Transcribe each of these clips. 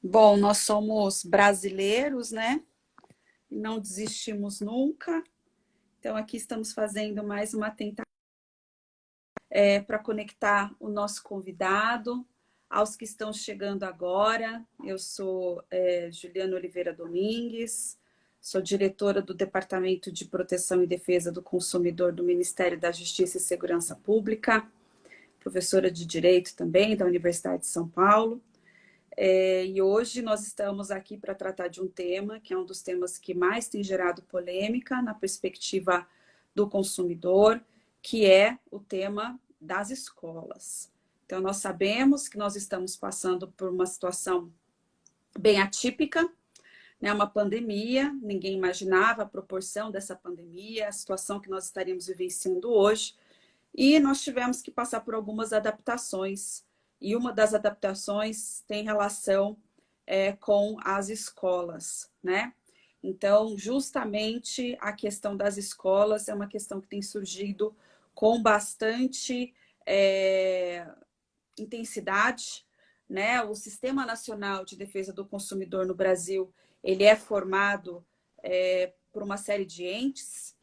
Bom, nós somos brasileiros, né? E não desistimos nunca. Então, aqui estamos fazendo mais uma tentativa para conectar o nosso convidado aos que estão chegando agora. Eu sou Juliana Oliveira Domingues, sou diretora do Departamento de Proteção e Defesa do Consumidor do Ministério da Justiça e Segurança Pública, professora de Direito também da Universidade de São Paulo. E hoje nós estamos aqui para tratar de um tema que é um dos temas que mais tem gerado polêmica na perspectiva do consumidor, que é o tema das escolas. Então, nós sabemos que nós estamos passando por uma situação bem atípica, né? Uma pandemia, ninguém imaginava a proporção dessa pandemia, a situação que nós estaríamos vivenciando hoje, e nós tivemos que passar por algumas adaptações. E uma das adaptações tem relação com as escolas, né? Então, justamente a questão das escolas é uma questão que tem surgido com bastante intensidade, né? O Sistema Nacional de Defesa do Consumidor no Brasil, ele é formado por uma série de entes,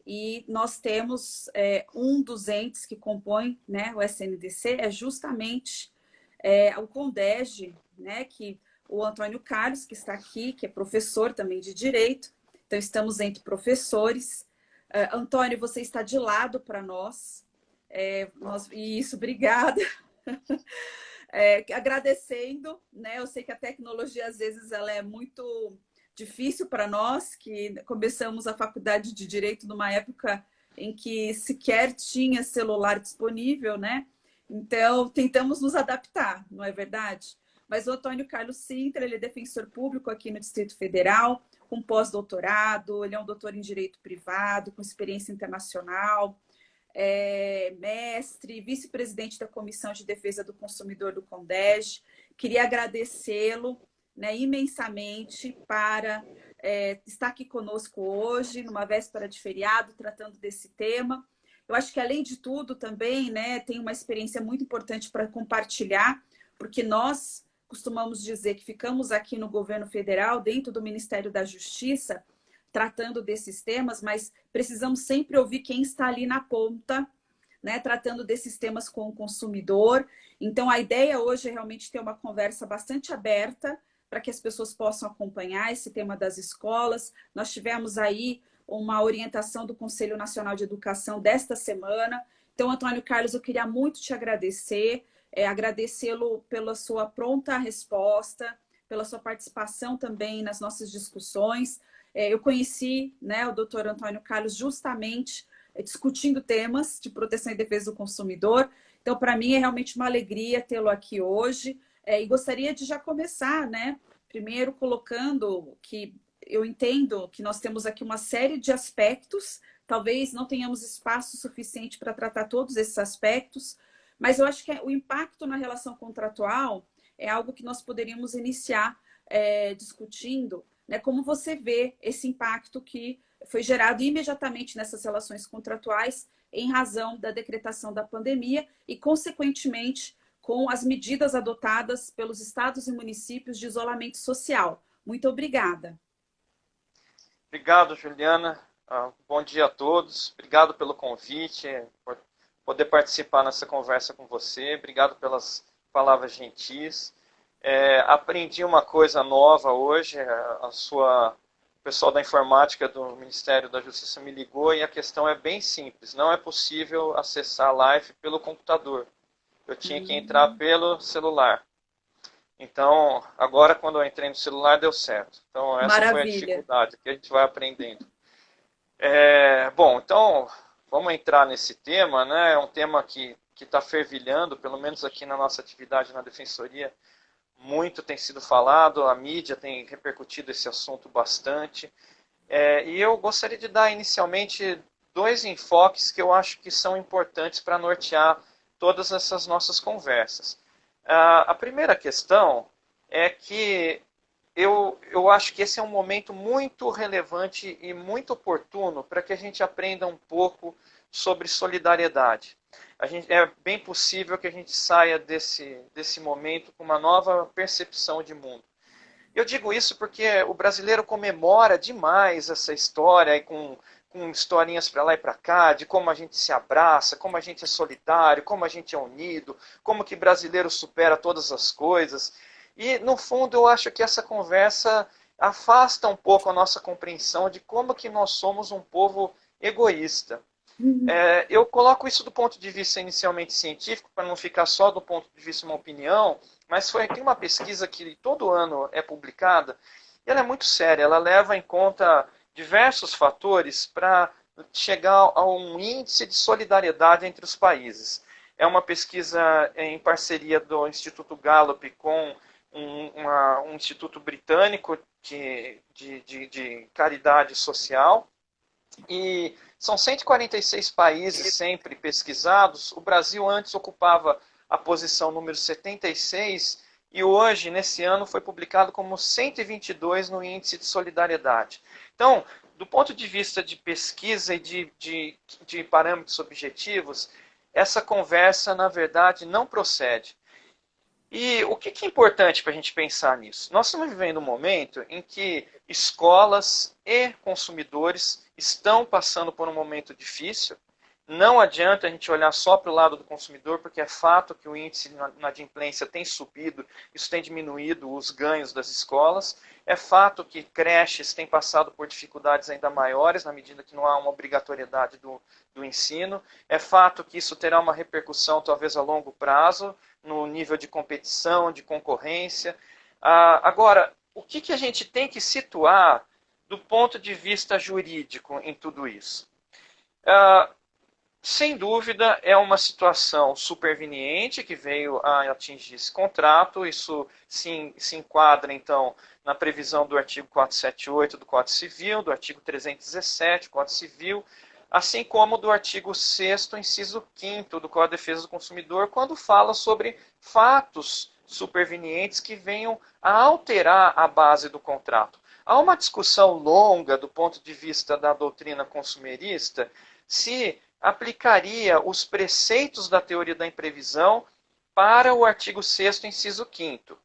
e nós temos um dos entes que compõe, né, o SNDC, é justamente o CONDEG, né, que o Antônio Carlos, que está aqui, que é professor também de Direito. Então, estamos entre professores. Antônio, você está de lado para nós. Isso, obrigada. Agradecendo, né? Eu sei que a tecnologia, às vezes, ela é muito difícil para nós, que começamos a faculdade de Direito numa época em que sequer tinha celular disponível, né? Então, tentamos nos adaptar, não é verdade? Mas o Antônio Carlos Sintra, ele é defensor público aqui no Distrito Federal, com pós-doutorado, ele é um doutor em Direito Privado, com experiência internacional, mestre, vice-presidente da Comissão de Defesa do Consumidor do CONDEG. Queria agradecê-lo, né, imensamente para estar aqui conosco hoje, numa véspera de feriado, tratando desse tema. Eu acho que, além de tudo, também, né, tem uma experiência muito importante para compartilhar, porque nós costumamos dizer que ficamos aqui no governo federal, dentro do Ministério da Justiça, tratando desses temas, mas precisamos sempre ouvir quem está ali na ponta, né, tratando desses temas com o consumidor. Então, a ideia hoje é realmente ter uma conversa bastante aberta para que as pessoas possam acompanhar esse tema das escolas. Nós tivemos aí uma orientação do Conselho Nacional de Educação desta semana. Então, Antônio Carlos, eu queria muito te agradecer, agradecê-lo pela sua pronta resposta, pela sua participação também nas nossas discussões. Eu conheci, né, o doutor Antônio Carlos justamente discutindo temas de proteção e defesa do consumidor. Então, para mim, é realmente uma alegria tê-lo aqui hoje. E gostaria de já começar, né, primeiro colocando que eu entendo que nós temos aqui uma série de aspectos, talvez não tenhamos espaço suficiente para tratar todos esses aspectos, mas eu acho que o impacto na relação contratual é algo que nós poderíamos iniciar discutindo, né, como você vê esse impacto que foi gerado imediatamente nessas relações contratuais em razão da decretação da pandemia e, consequentemente, com as medidas adotadas pelos estados e municípios de isolamento social. Muito obrigada. Obrigado, Juliana. Bom dia a todos. Obrigado pelo convite, por poder participar nessa conversa com você. Obrigado pelas palavras gentis. Aprendi uma coisa nova hoje. O pessoal da informática do Ministério da Justiça me ligou e a questão é bem simples. Não é possível acessar a live pelo computador. Eu tinha que entrar pelo celular. Então, agora quando eu entrei no celular deu certo. Então, essa foi a Maravilha. dificuldade que a gente vai aprendendo. Bom, então, vamos entrar nesse tema, né? É um tema que está fervilhando, pelo menos aqui na nossa atividade na Defensoria, muito tem sido falado, a mídia tem repercutido esse assunto bastante. E eu gostaria de dar inicialmente dois enfoques que eu acho que são importantes para nortear todas essas nossas conversas. A primeira questão é que eu acho que esse é um momento muito relevante e muito oportuno para que a gente aprenda um pouco sobre solidariedade. É bem possível que a gente saia desse momento com uma nova percepção de mundo. Eu digo isso porque o brasileiro comemora demais essa história com historinhas para lá e para cá, de como a gente se abraça, como a gente é solidário, como a gente é unido, como que brasileiro supera todas as coisas. E, no fundo, eu acho que essa conversa afasta um pouco a nossa compreensão de como que nós somos um povo egoísta. Eu coloco isso do ponto de vista inicialmente científico, para não ficar só do ponto de vista de uma opinião, mas tem uma pesquisa que todo ano é publicada, e ela é muito séria, ela leva em conta diversos fatores para chegar a um índice de solidariedade entre os países. É uma pesquisa em parceria do Instituto Gallup com um instituto britânico de caridade social, e são 146 países sempre pesquisados. O Brasil antes ocupava a posição número 76 e hoje, nesse ano, foi publicado como 122 no Índice de Solidariedade. Então, do ponto de vista de pesquisa e de parâmetros objetivos, essa conversa, na verdade, não procede. E o que é importante para a gente pensar nisso? Nós estamos vivendo um momento em que escolas e consumidores estão passando por um momento difícil. Não adianta a gente olhar só para o lado do consumidor, porque é fato que o índice de inadimplência tem subido, isso tem diminuído os ganhos das escolas. É fato que creches têm passado por dificuldades ainda maiores, na medida que não há uma obrigatoriedade do ensino. É fato que isso terá uma repercussão, talvez a longo prazo, no nível de competição, de concorrência. Agora, o que a gente tem que situar do ponto de vista jurídico em tudo isso? Sem dúvida, é uma situação superveniente que veio a atingir esse contrato. Isso se enquadra, então, na previsão do artigo 478 do Código Civil, do artigo 317 do Código Civil, assim como do artigo 6º, inciso 5º do Código de Defesa do Consumidor, quando fala sobre fatos supervenientes que venham a alterar a base do contrato. Há uma discussão longa do ponto de vista da doutrina consumerista se aplicaria os preceitos da teoria da imprevisão para o artigo 6º, inciso 5º.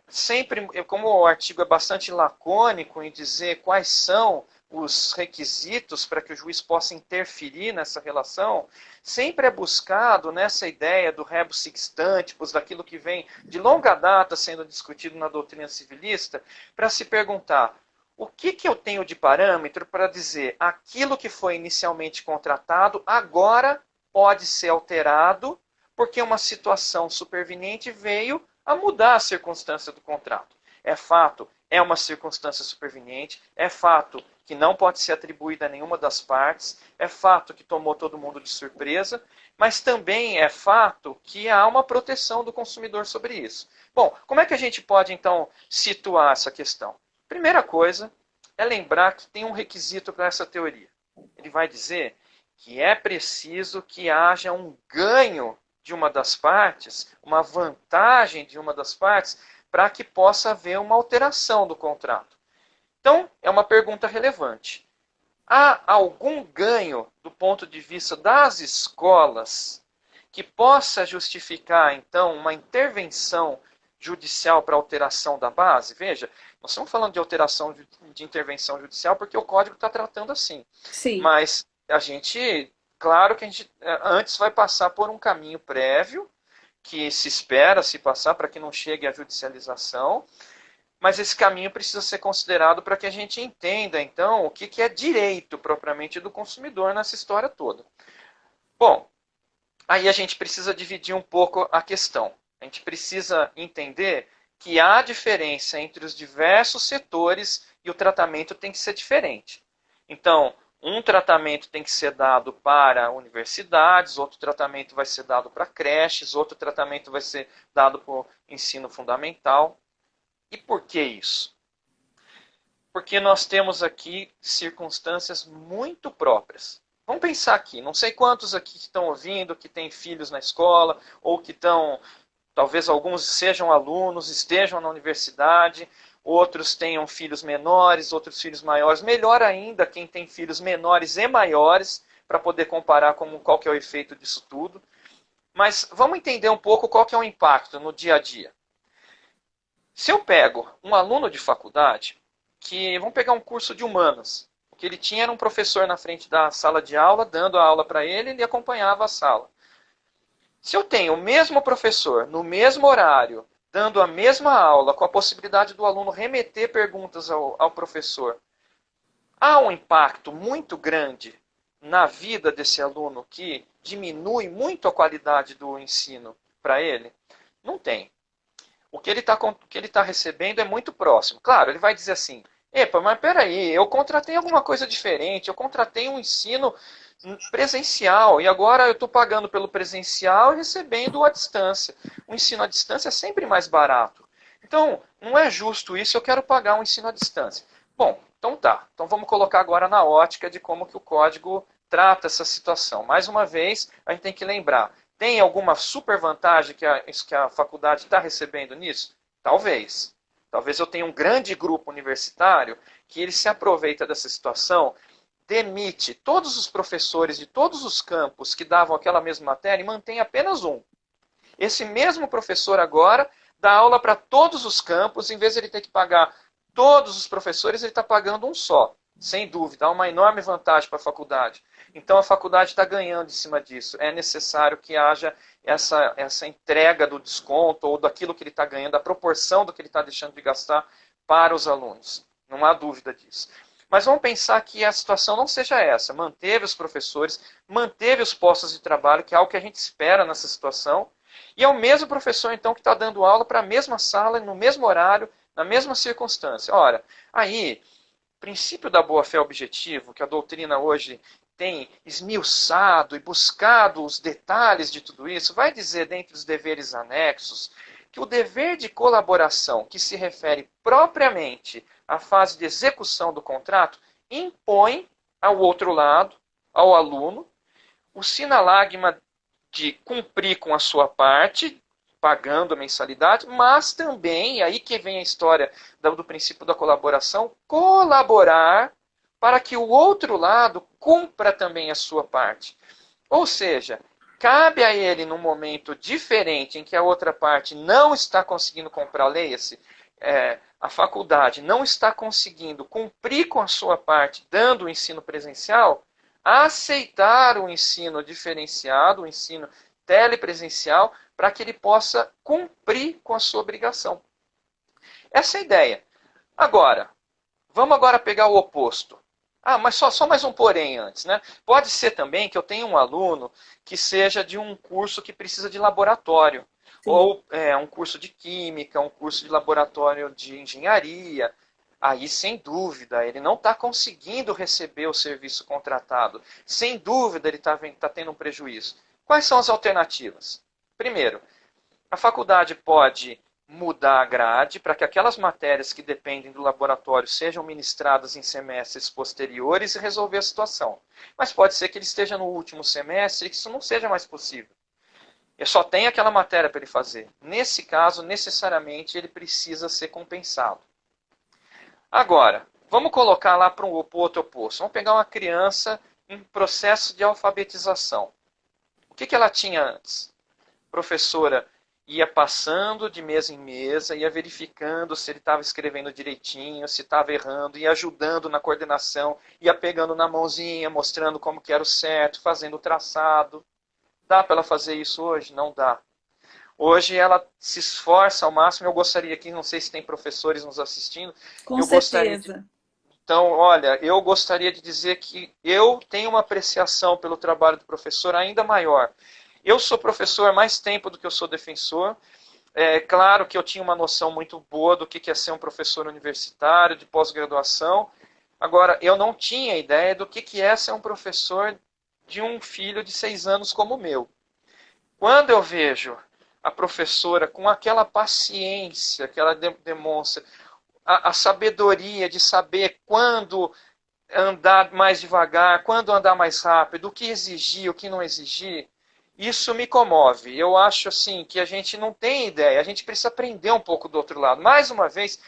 Sempre, como o artigo é bastante lacônico em dizer quais são os requisitos para que o juiz possa interferir nessa relação, sempre é buscado nessa ideia do rebus sic stantibus, daquilo que vem de longa data sendo discutido na doutrina civilista, para se perguntar: o que eu tenho de parâmetro para dizer aquilo que foi inicialmente contratado agora pode ser alterado porque uma situação superveniente veio a mudar a circunstância do contrato? É fato, é uma circunstância superveniente, é fato que não pode ser atribuída a nenhuma das partes, é fato que tomou todo mundo de surpresa, mas também é fato que há uma proteção do consumidor sobre isso. Bom, como é que a gente pode, então, situar essa questão? Primeira coisa é lembrar que tem um requisito para essa teoria. Ele vai dizer que é preciso que haja um ganho de uma das partes, uma vantagem de uma das partes, para que possa haver uma alteração do contrato. Então, é uma pergunta relevante. Há algum ganho do ponto de vista das escolas que possa justificar, então, uma intervenção judicial para alteração da base? Veja, nós estamos falando de alteração de intervenção judicial porque o código está tratando assim. Sim. Mas claro que a gente antes vai passar por um caminho prévio que se espera se passar para que não chegue à judicialização, mas esse caminho precisa ser considerado para que a gente entenda, então, o que é direito propriamente do consumidor nessa história toda. Bom, aí a gente precisa dividir um pouco a questão. A gente precisa entender que há diferença entre os diversos setores e o tratamento tem que ser diferente. Então, um tratamento tem que ser dado para universidades, outro tratamento vai ser dado para creches, outro tratamento vai ser dado para o ensino fundamental. E por que isso? Porque nós temos aqui circunstâncias muito próprias. Vamos pensar aqui, não sei quantos aqui que estão ouvindo, que têm filhos na escola, ou que estão, talvez alguns sejam alunos, estejam na universidade, outros tenham filhos menores, outros filhos maiores. Melhor ainda quem tem filhos menores e maiores, para poder comparar qual que é o efeito disso tudo. Mas vamos entender um pouco qual que é o impacto no dia a dia. Se eu pego um aluno de faculdade, que vamos pegar um curso de humanas, o que ele tinha era um professor na frente da sala de aula, dando a aula para ele, ele acompanhava a sala. Se eu tenho o mesmo professor, no mesmo horário, dando a mesma aula, com a possibilidade do aluno remeter perguntas ao professor, há um impacto muito grande na vida desse aluno que diminui muito a qualidade do ensino para ele? Não tem. O que ele está recebendo é muito próximo. Claro, ele vai dizer assim, epa, mas peraí, eu contratei alguma coisa diferente, eu contratei um ensino presencial e agora eu estou pagando pelo presencial e recebendo à distância. O ensino à distância é sempre mais barato. Então, não é justo isso, eu quero pagar um ensino à distância. Bom, então tá. Então vamos colocar agora na ótica de como que o código trata essa situação. Mais uma vez, a gente tem que lembrar, tem alguma super vantagem que a faculdade está recebendo nisso? Talvez. Talvez eu tenha um grande grupo universitário que ele se aproveita dessa situação, demite todos os professores de todos os campos que davam aquela mesma matéria e mantém apenas um. Esse mesmo professor agora dá aula para todos os campos, em vez de ele ter que pagar todos os professores, ele está pagando um só. Sem dúvida, há uma enorme vantagem para a faculdade. Então a faculdade está ganhando em cima disso. É necessário que haja essa entrega do desconto ou daquilo que ele está ganhando, da proporção do que ele está deixando de gastar para os alunos. Não há dúvida disso. Mas vamos pensar que a situação não seja essa. Manteve os professores, manteve os postos de trabalho, que é algo que a gente espera nessa situação. E é o mesmo professor, então, que está dando aula para a mesma sala, no mesmo horário, na mesma circunstância. Ora, aí, o princípio da boa-fé objetivo, que a doutrina hoje tem esmiuçado e buscado os detalhes de tudo isso, vai dizer, dentre os deveres anexos, que o dever de colaboração, que se refere propriamente à fase de execução do contrato, impõe ao outro lado, ao aluno, o sinalagma de cumprir com a sua parte, pagando a mensalidade, mas também, aí que vem a história do princípio da colaboração, colaborar para que o outro lado cumpra também a sua parte. Ou seja, cabe a ele, num momento diferente, em que a outra parte não está conseguindo comprar, leia-se, a faculdade não está conseguindo cumprir com a sua parte, dando o ensino presencial, aceitar o ensino diferenciado, o ensino telepresencial, para que ele possa cumprir com a sua obrigação. Essa é a ideia. Agora, vamos agora pegar o oposto. Mas só mais um porém antes, né? Pode ser também que eu tenha um aluno que seja de um curso que precisa de laboratório. Sim. Ou um curso de química, um curso de laboratório de engenharia. Aí, sem dúvida, ele não está conseguindo receber o serviço contratado. Sem dúvida, ele está tendo um prejuízo. Quais são as alternativas? Primeiro, a faculdade pode mudar a grade para que aquelas matérias que dependem do laboratório sejam ministradas em semestres posteriores e resolver a situação. Mas pode ser que ele esteja no último semestre e que isso não seja mais possível. Ele só tem aquela matéria para ele fazer. Nesse caso, necessariamente, ele precisa ser compensado. Agora, vamos colocar lá para o outro oposto. Vamos pegar uma criança em processo de alfabetização. O que ela tinha antes? A professora ia passando de mesa em mesa, ia verificando se ele estava escrevendo direitinho, se estava errando, ia ajudando na coordenação, ia pegando na mãozinha, mostrando como que era o certo, fazendo o traçado. Dá para ela fazer isso hoje? Não dá. Hoje ela se esforça ao máximo. Eu gostaria que, não sei se tem professores nos assistindo. Com certeza. Então, olha, eu gostaria de dizer que eu tenho uma apreciação pelo trabalho do professor ainda maior. Eu sou professor há mais tempo do que eu sou defensor. É claro que eu tinha uma noção muito boa do que é ser um professor universitário, de pós-graduação. Agora, eu não tinha ideia do que é ser um professor de um filho de 6 anos como o meu. Quando eu vejo a professora com aquela paciência que ela demonstra, a sabedoria de saber quando andar mais devagar, quando andar mais rápido, o que exigir, o que não exigir, isso me comove. Eu acho assim que a gente não tem ideia, a gente precisa aprender um pouco do outro lado. Mais uma vez,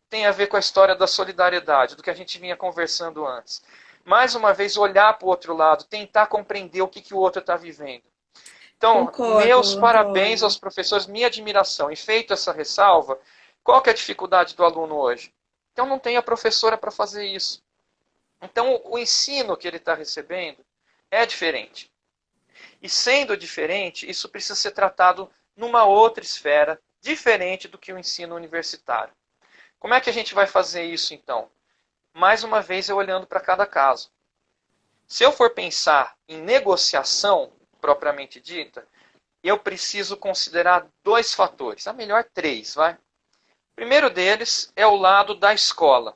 tem a ver com a história da solidariedade, do que a gente vinha conversando antes. Mais uma vez, olhar para o outro lado, tentar compreender o que o outro está vivendo. Então, meus parabéns aos professores, minha admiração. E feito essa ressalva, Qual que é a dificuldade do aluno hoje? Então não tem a professora para fazer isso. Então o ensino que ele está recebendo é diferente. E sendo diferente, isso precisa ser tratado numa outra esfera, diferente do que o ensino universitário. Como é que a gente vai fazer isso então? Mais uma vez eu olhando para cada caso. Se eu for pensar em negociação propriamente dita, eu preciso considerar dois fatores, a melhor três, vai. O primeiro deles é o lado da escola.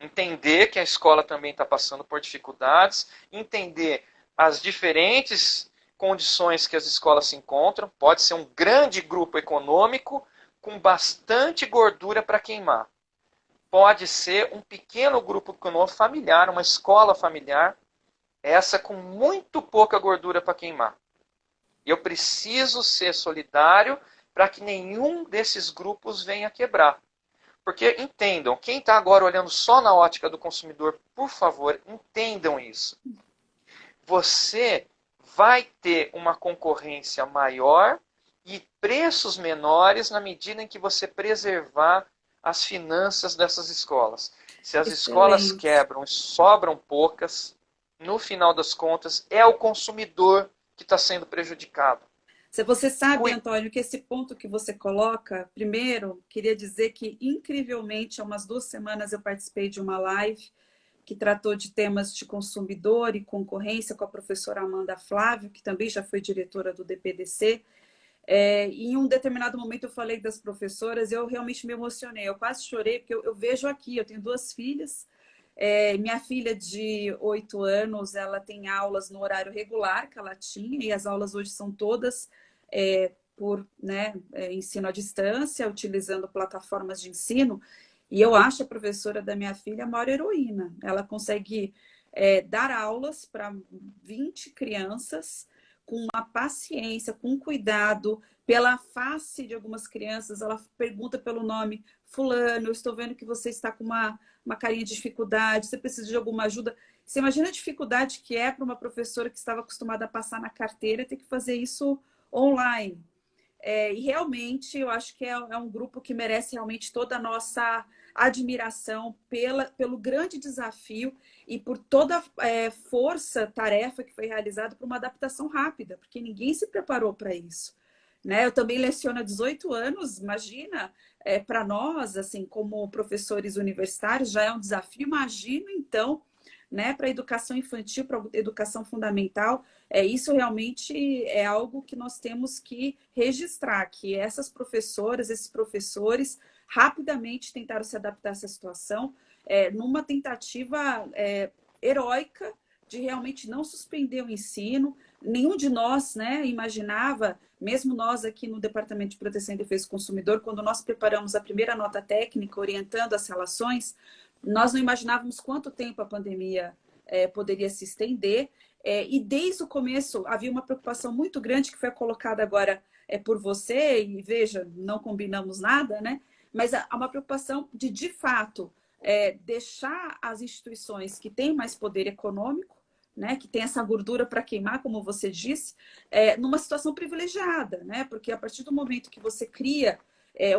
Entender que a escola também está passando por dificuldades, entender as diferentes condições que as escolas se encontram. Pode ser um grande grupo econômico com bastante gordura para queimar. Pode ser um pequeno grupo econômico familiar, uma escola familiar, essa com muito pouca gordura para queimar. Eu preciso ser solidário para que nenhum desses grupos venha quebrar. Porque entendam, quem está agora olhando só na ótica do consumidor, por favor, entendam isso. Você vai ter uma concorrência maior e preços menores na medida em que você preservar as finanças dessas escolas. Se as escolas quebram e sobram poucas, no final das contas, é o consumidor que está sendo prejudicado. Você sabe, Antônio, que esse ponto que você coloca, primeiro, queria dizer que, incrivelmente, há umas 2 semanas eu participei de uma live que tratou de temas de consumidor e concorrência com a professora Amanda Flávio, que também já foi diretora do DPDC. Em um determinado momento eu falei das professoras, eu realmente me emocionei, eu quase chorei, porque eu vejo aqui, eu tenho 2 filhas, minha filha de 8 anos, ela tem aulas no horário regular que ela tinha, e as aulas hoje são todas por ensino à distância, utilizando plataformas de ensino, e eu acho a professora da minha filha a maior heroína. Ela consegue dar aulas para 20 crianças com uma paciência, com cuidado, pela face de algumas crianças, ela pergunta pelo nome, fulano, eu estou vendo que você está com uma carinha de dificuldade, você precisa de alguma ajuda. Você imagina a dificuldade que é para uma professora que estava acostumada a passar na carteira ter que fazer isso online. E realmente eu acho que é um grupo que merece realmente toda a nossa admiração pelo grande desafio e por toda a força-tarefa que foi realizada para uma adaptação rápida, porque ninguém se preparou para isso. Né? Eu também leciono há 18 anos, imagina, para nós, assim, como professores universitários, já é um desafio, imagino, então, né, para a educação infantil, para a educação fundamental, isso realmente é algo que nós temos que registrar, que essas professoras, esses professores, rapidamente tentaram se adaptar a essa situação, numa tentativa heróica de realmente não suspender o ensino. Nenhum de nós, né, imaginava, mesmo nós aqui no Departamento de Proteção e Defesa do Consumidor, quando nós preparamos a primeira nota técnica orientando as relações, nós não imaginávamos quanto tempo a pandemia poderia se estender, e desde o começo havia uma preocupação muito grande que foi colocada agora por você, e veja, não combinamos nada, né? Mas há uma preocupação de fato, deixar as instituições que têm mais poder econômico, né, que tem essa gordura para queimar, como você disse, numa situação privilegiada, né? Porque a partir do momento que você cria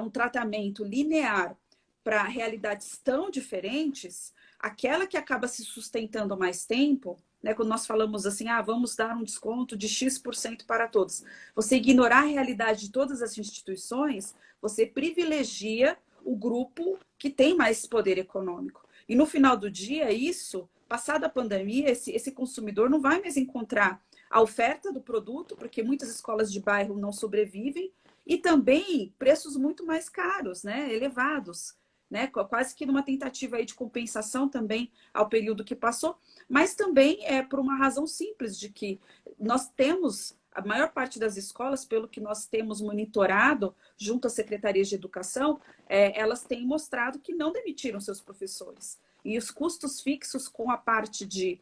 um tratamento linear para realidades tão diferentes, aquela que acaba se sustentando mais tempo, né, quando nós falamos assim, vamos dar um desconto de X% para todos, você ignorar a realidade de todas as instituições, você privilegia o grupo que tem mais poder econômico. E no final do dia, isso, passada a pandemia, esse consumidor não vai mais encontrar a oferta do produto, porque muitas escolas de bairro não sobrevivem, e também preços muito mais caros, né, elevados. Né, quase que numa tentativa aí de compensação também ao período que passou, mas também por uma razão simples de que nós temos, a maior parte das escolas, pelo que nós temos monitorado junto às secretarias de educação, elas têm mostrado que não demitiram seus professores. E os custos fixos com a parte de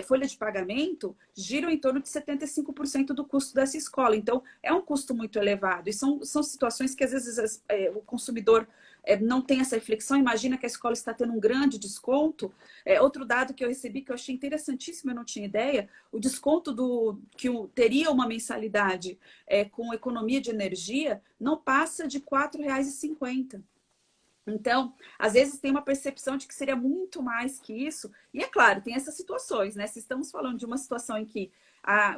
folha de pagamento giram em torno de 75% do custo dessa escola. Então, é um custo muito elevado. E são situações que, às vezes, o consumidor não tem essa reflexão, imagina que a escola está tendo um grande desconto. Outro dado que eu recebi, que eu achei interessantíssimo, eu não tinha ideia, o desconto que teria uma mensalidade com economia de energia não passa de R$ 4,50. Então, às vezes tem uma percepção de que seria muito mais que isso. E é claro, tem essas situações, né? Se estamos falando de uma situação em que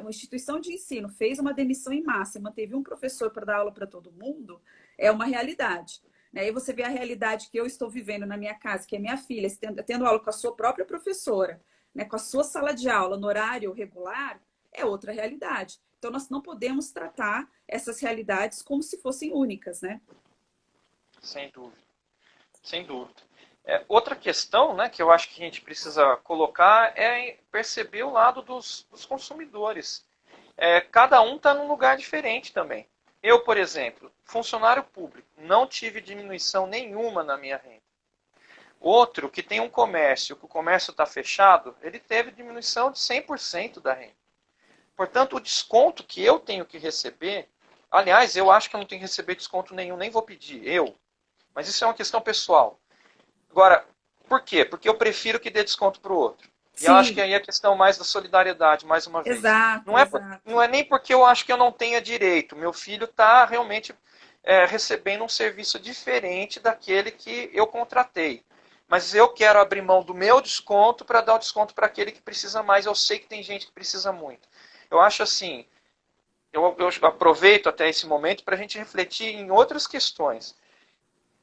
uma instituição de ensino fez uma demissão em massa e manteve um professor para dar aula para todo mundo, é uma realidade. Né? E você vê a realidade que eu estou vivendo na minha casa, que é minha filha, tendo aula com a sua própria professora, né? Com a sua sala de aula no horário regular, é outra realidade. Então, nós não podemos tratar essas realidades como se fossem únicas, né? Sem dúvida. Sem dúvida. Outra questão, né, que eu acho que a gente precisa colocar é perceber o lado dos consumidores. Cada um está num lugar diferente também. Eu, por exemplo, funcionário público, não tive diminuição nenhuma na minha renda. Outro que tem um comércio, que o comércio está fechado, ele teve diminuição de 100% da renda. Portanto, o desconto que eu tenho que receber, aliás, eu acho que eu não tenho que receber desconto nenhum, nem vou pedir, mas isso é uma questão pessoal. Agora, por quê? Porque eu prefiro que dê desconto para o outro. E eu acho que Sim, aí é questão mais da solidariedade, mais uma vez. exato, Não exato. é nem porque eu acho que eu não tenha direito. Meu filho está realmente recebendo um serviço diferente daquele que eu contratei. Mas eu quero abrir mão do meu desconto para dar o desconto para aquele que precisa mais. Eu sei que tem gente que precisa muito. Eu acho assim, eu aproveito até esse momento para a gente refletir em outras questões.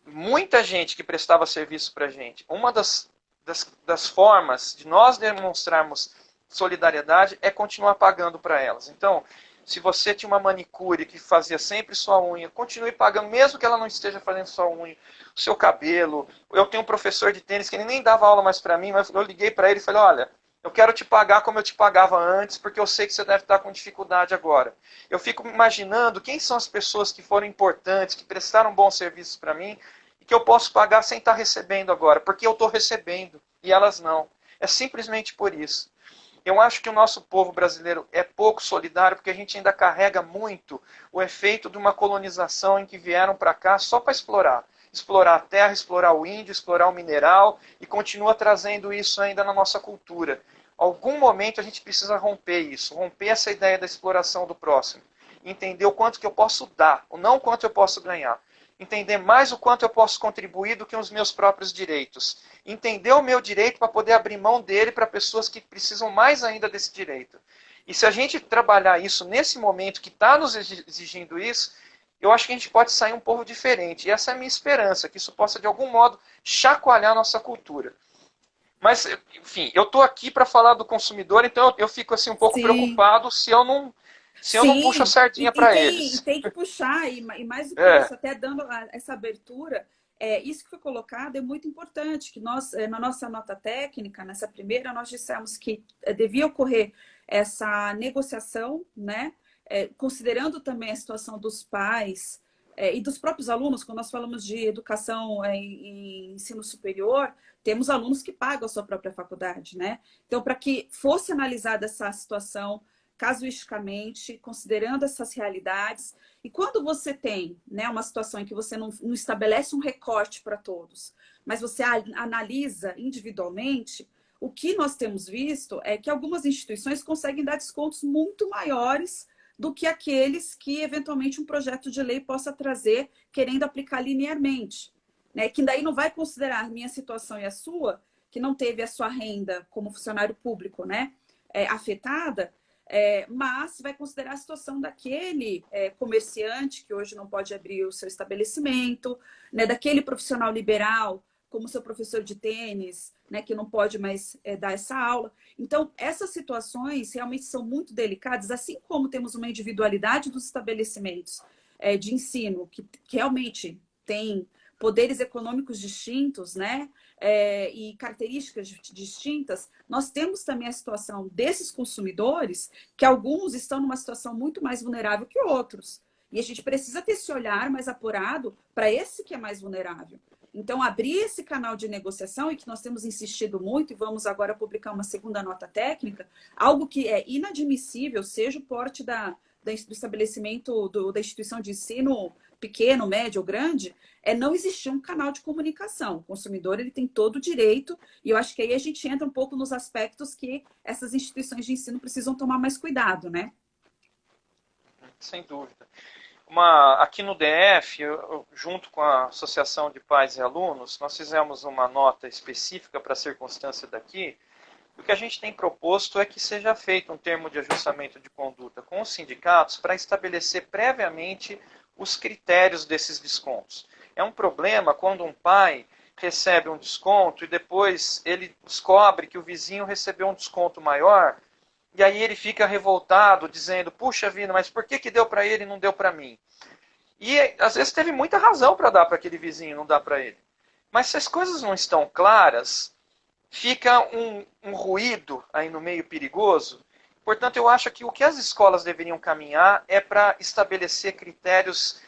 Muita gente que prestava serviço para a gente, uma das formas de nós demonstrarmos solidariedade é continuar pagando para elas. Então, se você tinha uma manicure que fazia sempre sua unha, continue pagando, mesmo que ela não esteja fazendo sua unha, o seu cabelo. Eu tenho um professor de tênis que ele nem dava aula mais para mim, mas eu liguei para ele e falei, olha, eu quero te pagar como eu te pagava antes, porque eu sei que você deve estar com dificuldade agora. Eu fico imaginando quem são as pessoas que foram importantes, que prestaram bons serviços para mim, e que eu posso pagar sem estar recebendo agora, porque eu estou recebendo e elas não. É simplesmente por isso. Eu acho que o nosso povo brasileiro é pouco solidário porque a gente ainda carrega muito o efeito de uma colonização em que vieram para cá só para explorar. Explorar a terra, explorar o índio, explorar o mineral e continua trazendo isso ainda na nossa cultura. Algum momento a gente precisa romper isso, romper essa ideia da exploração do próximo. Entender o quanto que eu posso dar, ou não o quanto eu posso ganhar. Entender mais o quanto eu posso contribuir do que os meus próprios direitos. Entender o meu direito para poder abrir mão dele para pessoas que precisam mais ainda desse direito. E se a gente trabalhar isso nesse momento que está nos exigindo isso, eu acho que a gente pode sair um povo diferente. E essa é a minha esperança, que isso possa de algum modo chacoalhar a nossa cultura. Mas, enfim, eu estou aqui para falar do consumidor, então eu fico assim um pouco Sim, preocupado se eu não puxo a sim. sardinha para E eles. tem que puxar, e mais do que É, isso, até dando essa abertura, isso que foi colocado é muito importante, que nós, na nossa nota técnica, nessa primeira, nós dissemos que devia ocorrer essa negociação, né? Considerando também a situação dos pais e dos próprios alunos, quando nós falamos de educação em ensino superior, temos alunos que pagam a sua própria faculdade, né? Então, para que fosse analisada essa situação casuisticamente, considerando essas realidades, e quando você tem, né, uma situação em que você não estabelece um recorte para todos, mas você analisa individualmente, o que nós temos visto é que algumas instituições conseguem dar descontos muito maiores do que aqueles que, eventualmente, um projeto de lei possa trazer, querendo aplicar linearmente. Né? Que daí não vai considerar minha situação e a sua, que não teve a sua renda como funcionário público, né, afetada, mas vai considerar a situação daquele comerciante que hoje não pode abrir o seu estabelecimento, né, daquele profissional liberal, como seu professor de tênis, né, que não pode mais dar essa aula. Então, essas situações realmente são muito delicadas, assim como temos uma individualidade dos estabelecimentos de ensino, que realmente tem poderes econômicos distintos, né? E características distintas, nós temos também a situação desses consumidores, que alguns estão numa situação muito mais vulnerável que outros. E a gente precisa ter esse olhar mais apurado para esse que é mais vulnerável. Então, abrir esse canal de negociação, e que nós temos insistido muito, e vamos agora publicar uma segunda nota técnica, algo que é inadmissível, seja o porte do estabelecimento, da instituição de ensino pequeno, médio ou grande, não existir um canal de comunicação. O consumidor ele tem todo o direito, e eu acho que aí a gente entra um pouco nos aspectos que essas instituições de ensino precisam tomar mais cuidado, né? sem dúvida. Aqui no DF, junto com a Associação de Pais e Alunos, nós fizemos uma nota específica para a circunstância daqui. O que a gente tem proposto é que seja feito um termo de ajustamento de conduta com os sindicatos para estabelecer previamente os critérios desses descontos. É um problema quando um pai recebe um desconto e depois ele descobre que o vizinho recebeu um desconto maior, e aí ele fica revoltado, dizendo, puxa vida, mas por que deu para ele e não deu para mim? E às vezes teve muita razão para dar para aquele vizinho e não dar para ele. Mas se as coisas não estão claras, fica um ruído aí no meio perigoso. Portanto, eu acho que o que as escolas deveriam caminhar é para estabelecer critérios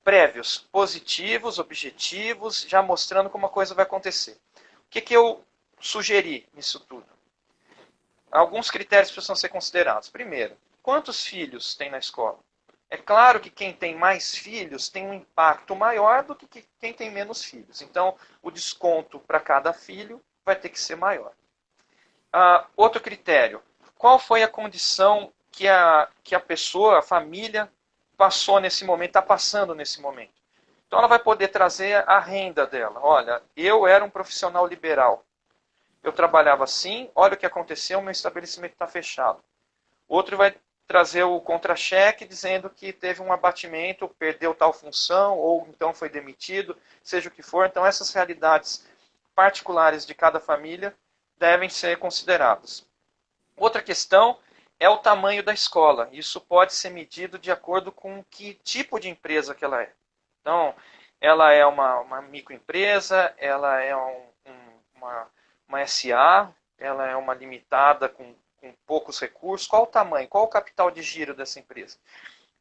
prévios, positivos, objetivos, já mostrando como a coisa vai acontecer. O que eu sugeri nisso tudo? Alguns critérios precisam ser considerados. Primeiro, quantos filhos tem na escola? É claro que quem tem mais filhos tem um impacto maior do que quem tem menos filhos. Então, o desconto para cada filho vai ter que ser maior. Outro critério. Qual foi a condição que a pessoa, a família, passou nesse momento, está passando nesse momento? Então, ela vai poder trazer a renda dela. Olha, eu era um profissional liberal. Eu trabalhava assim, olha o que aconteceu, meu estabelecimento está fechado. Outro vai trazer o contra-cheque dizendo que teve um abatimento, perdeu tal função, ou então foi demitido, seja o que for. Então, essas realidades particulares de cada família devem ser consideradas. Outra questão é o tamanho da escola. Isso pode ser medido de acordo com que tipo de empresa que ela é. Então, ela é uma microempresa, ela é uma SA, ela é uma limitada com poucos recursos. Qual o tamanho, qual o capital de giro dessa empresa?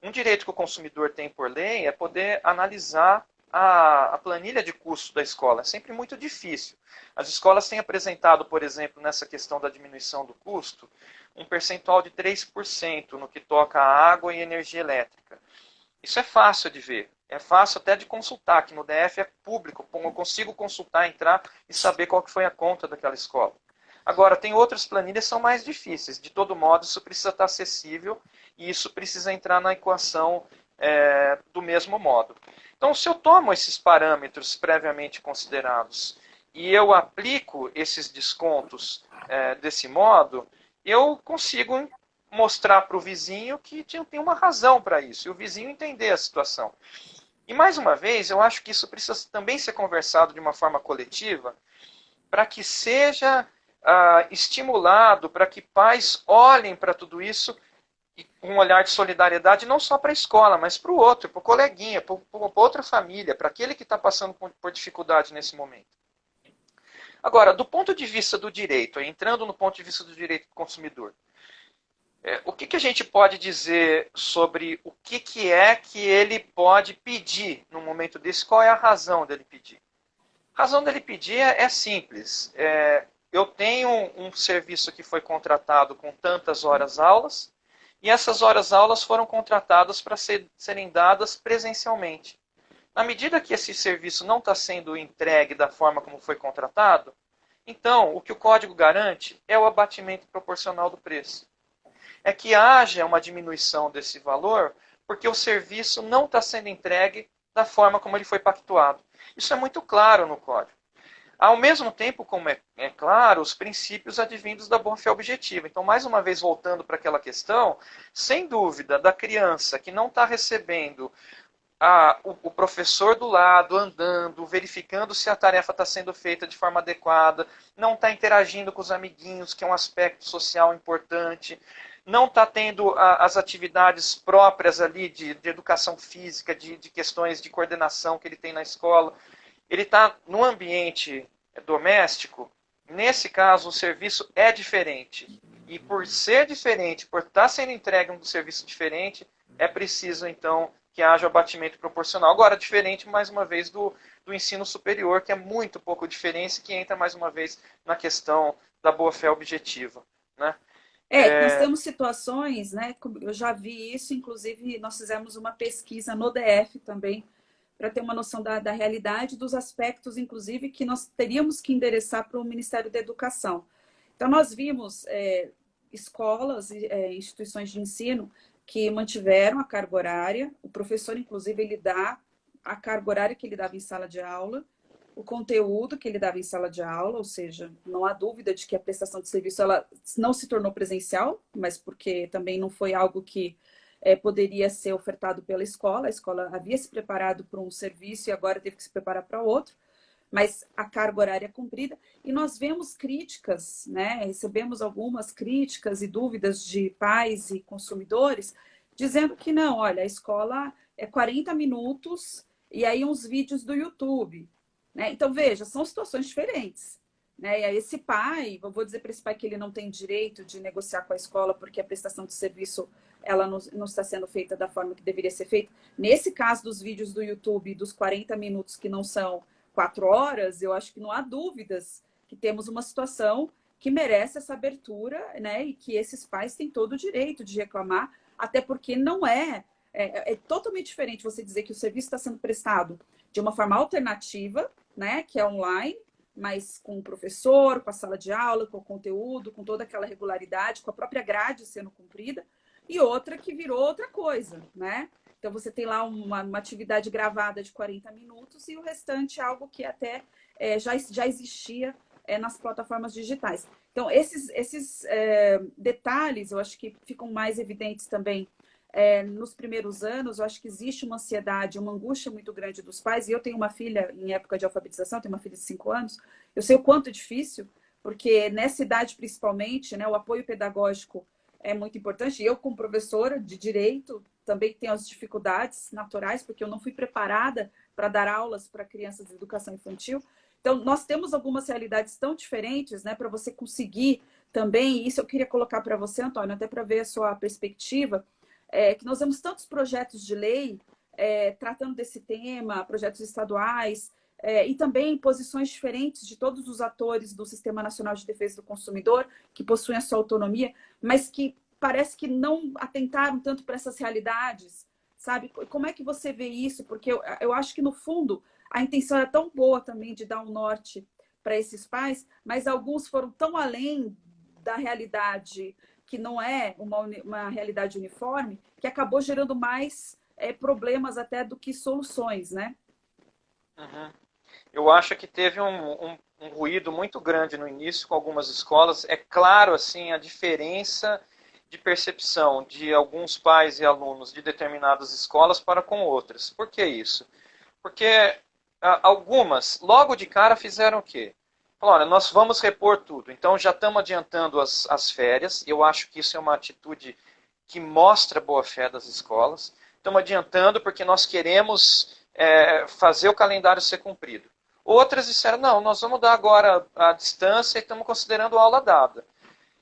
Um direito que o consumidor tem por lei é poder analisar a planilha de custo da escola. É sempre muito difícil. As escolas têm apresentado, por exemplo, nessa questão da diminuição do custo, um percentual de 3% no que toca a água e energia elétrica. Isso é fácil de ver. É fácil até de consultar, que no DF é público. Eu consigo consultar, entrar e saber qual que foi a conta daquela escola. Agora, tem outras planilhas que são mais difíceis. De todo modo, isso precisa estar acessível e isso precisa entrar na equação do mesmo modo. Então, se eu tomo esses parâmetros previamente considerados e eu aplico esses descontos desse modo, eu consigo mostrar para o vizinho que tem uma razão para isso, e o vizinho entender a situação. E, mais uma vez, eu acho que isso precisa também ser conversado de uma forma coletiva, para que seja estimulado, para que pais olhem para tudo isso com um olhar de solidariedade, não só para a escola, mas para o outro, para o coleguinha, para outra família, para aquele que está passando por dificuldade nesse momento. Agora, do ponto de vista do direito, entrando no ponto de vista do direito do consumidor, o que a gente pode dizer sobre o que é que ele pode pedir no momento desse? Qual é a razão dele pedir? A razão dele pedir é simples. Eu tenho um serviço que foi contratado com tantas horas-aulas, e essas horas-aulas foram contratadas para serem dadas presencialmente. Na medida que esse serviço não está sendo entregue da forma como foi contratado, então o que o código garante é o abatimento proporcional do preço. É que haja uma diminuição desse valor, porque o serviço não está sendo entregue da forma como ele foi pactuado. Isso é muito claro no código. Ao mesmo tempo, como é claro, os princípios advindos da boa-fé objetiva. Então, mais uma vez, voltando para aquela questão, sem dúvida, da criança que não está recebendo o professor do lado, andando, verificando se a tarefa está sendo feita de forma adequada, não está interagindo com os amiguinhos, que é um aspecto social importante, não está tendo as atividades próprias ali de educação física, de questões de coordenação que ele tem na escola. Ele está no ambiente doméstico, nesse caso o serviço é diferente. E por ser diferente, por estar sendo entregue um serviço diferente, é preciso então que haja abatimento proporcional. Agora, diferente, mais uma vez, do ensino superior, que é muito pouco diferente, que entra mais uma vez na questão da boa-fé objetiva. Né? Nós temos situações, né? Eu já vi isso, inclusive nós fizemos uma pesquisa no DF também, para ter uma noção da realidade, dos aspectos, inclusive, que nós teríamos que endereçar para o Ministério da Educação. Então, nós vimos escolas, instituições de ensino, que mantiveram a carga horária. O professor, inclusive, ele dá a carga horária que ele dava em sala de aula, o conteúdo que ele dava em sala de aula, ou seja, não há dúvida de que a prestação de serviço ela não se tornou presencial, mas porque também não foi algo que poderia ser ofertado pela escola. A escola havia se preparado para um serviço e agora teve que se preparar para outro, mas a carga horária é cumprida. E nós vemos críticas, né? Recebemos algumas críticas e dúvidas de pais e consumidores, dizendo que não, olha, a escola é 40 minutos e aí uns vídeos do YouTube. Né? Então, veja, são situações diferentes. Né? E aí, esse pai, eu vou dizer para esse pai que ele não tem direito de negociar com a escola porque a prestação de serviço ela não está sendo feita da forma que deveria ser feita. Nesse caso dos vídeos do YouTube, dos 40 minutos que não são 4 horas, eu acho que não há dúvidas que temos uma situação que merece essa abertura, né? E que esses pais têm todo o direito de reclamar, até porque não é totalmente diferente você dizer que o serviço está sendo prestado de uma forma alternativa, né? Que é online, mas com o professor, com a sala de aula, com o conteúdo, com toda aquela regularidade, com a própria grade sendo cumprida, e outra que virou outra coisa, né? Então, você tem lá uma atividade gravada de 40 minutos e o restante é algo que até já existia nas plataformas digitais. Então, esses detalhes, eu acho que ficam mais evidentes também nos primeiros anos. Eu acho que existe uma ansiedade, uma angústia muito grande dos pais. E eu tenho uma filha em época de alfabetização, tenho uma filha de 5 anos. Eu sei o quanto é difícil, porque nessa idade, principalmente, né, o apoio pedagógico é muito importante. Eu, como professora de direito, também tenho as dificuldades naturais, porque eu não fui preparada para dar aulas para crianças de educação infantil. Então, nós temos algumas realidades tão diferentes, né, para você conseguir também, e isso eu queria colocar para você, Antônio, até para ver a sua perspectiva, que nós temos tantos projetos de lei tratando desse tema, projetos estaduais, e também posições diferentes de todos os atores do Sistema Nacional de Defesa do Consumidor, que possuem a sua autonomia, mas que parece que não atentaram tanto para essas realidades, sabe? Como é que você vê isso? Porque eu acho que, no fundo, a intenção era tão boa também de dar um norte para esses pais, mas alguns foram tão além da realidade, que não é uma realidade uniforme, que acabou gerando mais problemas até do que soluções, né? Uhum. Eu acho que teve um ruído muito grande no início com algumas escolas. É claro, assim, a diferença de percepção de alguns pais e alunos de determinadas escolas para com outras. Por que isso? Porque algumas, logo de cara, fizeram o quê? Falaram, olha, nós vamos repor tudo. Então, já estamos adiantando as férias. Eu acho que isso é uma atitude que mostra a boa-fé das escolas. Estamos adiantando porque nós queremos fazer o calendário ser cumprido. Outras disseram, não, nós vamos dar agora a distância e estamos considerando a aula dada.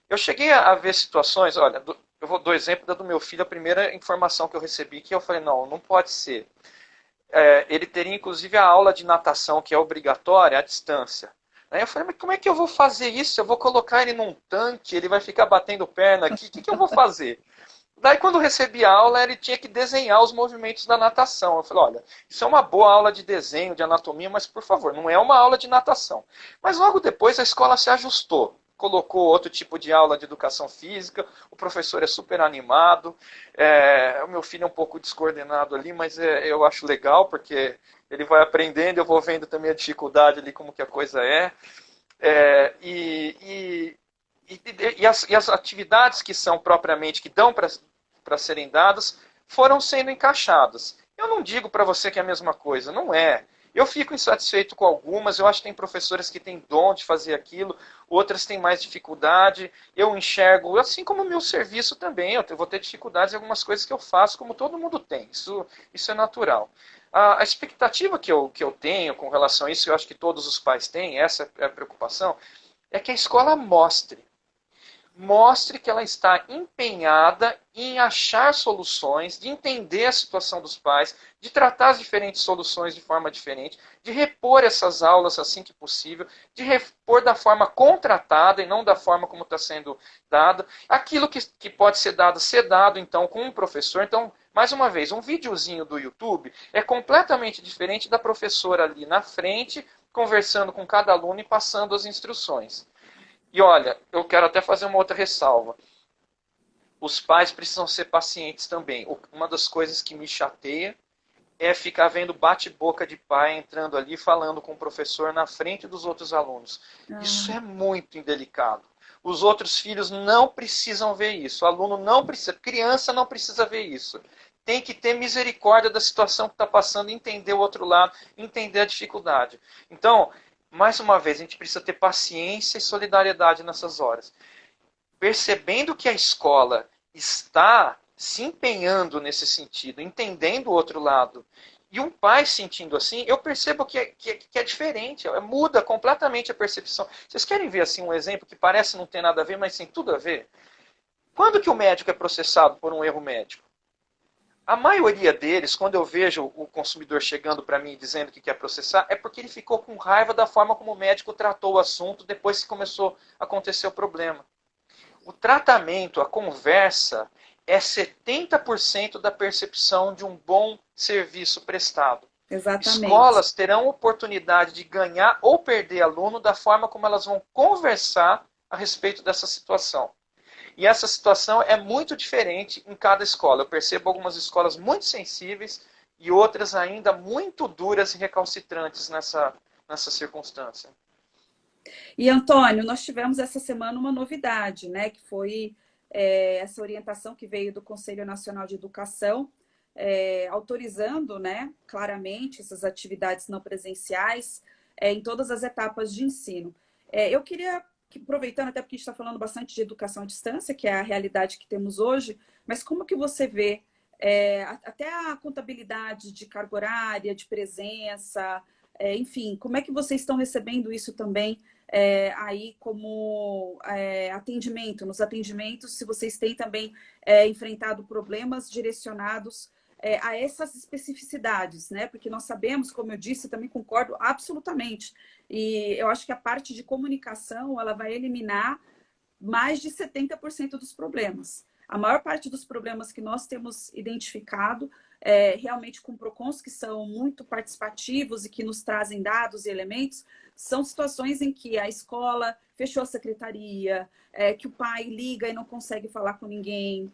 Eu cheguei a ver situações, olha, eu vou dar o exemplo da do meu filho, a primeira informação que eu recebi, que eu falei, não pode ser. Ele teria, inclusive, a aula de natação, que é obrigatória, à distância. Aí eu falei, mas como é que eu vou fazer isso? Eu vou colocar ele num tanque, ele vai ficar batendo perna aqui, o que eu vou fazer? Daí, quando eu recebi a aula, ele tinha que desenhar os movimentos da natação. Eu falei, olha, isso é uma boa aula de desenho, de anatomia, mas, por favor, não é uma aula de natação. Mas logo depois a escola se ajustou. Colocou outro tipo de aula de educação física, o professor é super animado, o meu filho é um pouco descoordenado ali, mas eu acho legal, porque ele vai aprendendo, eu vou vendo também a dificuldade ali, como que a coisa é. E as atividades que são propriamente, que dão para serem dadas, foram sendo encaixadas. Eu não digo para você que é a mesma coisa, não é. Eu fico insatisfeito com algumas, eu acho que tem professoras que têm dom de fazer aquilo, outras têm mais dificuldade. Eu enxergo, assim como o meu serviço também, eu vou ter dificuldades em algumas coisas que eu faço, como todo mundo tem, isso é natural. A expectativa que eu tenho com relação a isso, eu acho que todos os pais têm, essa é a preocupação, é que a escola mostre que ela está empenhada em achar soluções, de entender a situação dos pais, de tratar as diferentes soluções de forma diferente, de repor essas aulas assim que possível, de repor da forma contratada e não da forma como está sendo dada. Aquilo que pode ser dado então com um professor. Então, mais uma vez, um videozinho do YouTube é completamente diferente da professora ali na frente, conversando com cada aluno e passando as instruções. E olha, eu quero até fazer uma outra ressalva. os pais precisam ser pacientes também. Uma das coisas que me chateia é ficar vendo bate-boca de pai entrando ali falando com o professor na frente dos outros alunos. Isso é muito indelicado. Os outros filhos não precisam ver isso. O aluno não precisa, criança não precisa ver isso. Tem que ter misericórdia da situação que está passando, entender o outro lado, entender a dificuldade. Então, mais uma vez, a gente precisa ter paciência e solidariedade nessas horas. Percebendo que a escola está se empenhando nesse sentido, entendendo o outro lado, e um pai sentindo assim, eu percebo que é diferente, muda completamente a percepção. Vocês querem ver assim um exemplo que parece não ter nada a ver, mas tem tudo a ver? Quando que o médico é processado por um erro médico? A maioria deles, quando eu vejo o consumidor chegando para mim dizendo que quer processar, é porque ele ficou com raiva da forma como o médico tratou o assunto depois que começou a acontecer o problema. O tratamento, a conversa, é 70% da percepção de um bom serviço prestado. Exatamente. Escolas terão oportunidade de ganhar ou perder aluno da forma como elas vão conversar a respeito dessa situação. E essa situação é muito diferente em cada escola. Eu percebo algumas escolas muito sensíveis e outras ainda muito duras e recalcitrantes nessa circunstância. E, Antônio, nós tivemos essa semana uma novidade, né? Que foi essa orientação que veio do Conselho Nacional de Educação, autorizando, né, claramente essas atividades não presenciais em todas as etapas de ensino. Eu queria, aproveitando, até porque a gente está falando bastante de educação à distância, que é a realidade que temos hoje, mas como que você vê até a contabilidade de carga horária, de presença, enfim, como é que vocês estão recebendo isso também aí como atendimento, nos atendimentos, se vocês têm também enfrentado problemas direcionados a essas especificidades, né? Porque nós sabemos, como eu disse, também concordo absolutamente. E eu acho que a parte de comunicação, ela vai eliminar mais de 70% dos problemas. A maior parte dos problemas que nós temos identificado, realmente com PROCONs que são muito participativos e que nos trazem dados e elementos, são situações em que a escola fechou a secretaria, que o pai liga e não consegue falar com ninguém,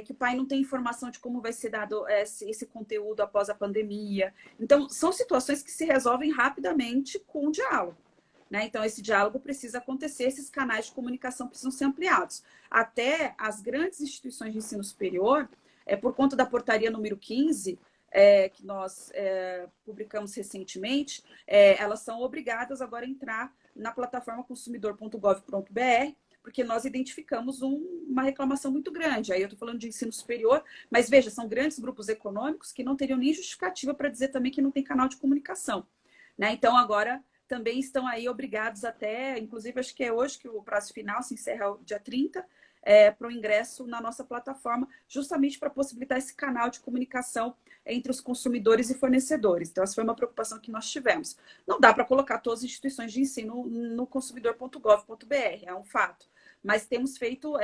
que o pai não tem informação de como vai ser dado esse conteúdo após a pandemia. Então, são situações que se resolvem rapidamente com o diálogo. Né? Então, esse diálogo precisa acontecer, esses canais de comunicação precisam ser ampliados. Até as grandes instituições de ensino superior, por conta da portaria número 15, que nós publicamos recentemente, elas são obrigadas agora a entrar na plataforma consumidor.gov.br, porque nós identificamos uma reclamação muito grande. Aí eu estou falando de ensino superior, mas veja, são grandes grupos econômicos que não teriam nem justificativa para dizer também que não tem canal de comunicação. Né? Então, agora também estão aí obrigados até, inclusive acho que é hoje que o prazo final se encerra o dia 30, para o ingresso na nossa plataforma, justamente para possibilitar esse canal de comunicação entre os consumidores e fornecedores. Então, essa foi uma preocupação que nós tivemos. Não dá para colocar todas as instituições de ensino no consumidor.gov.br, é um fato. Mas temos feito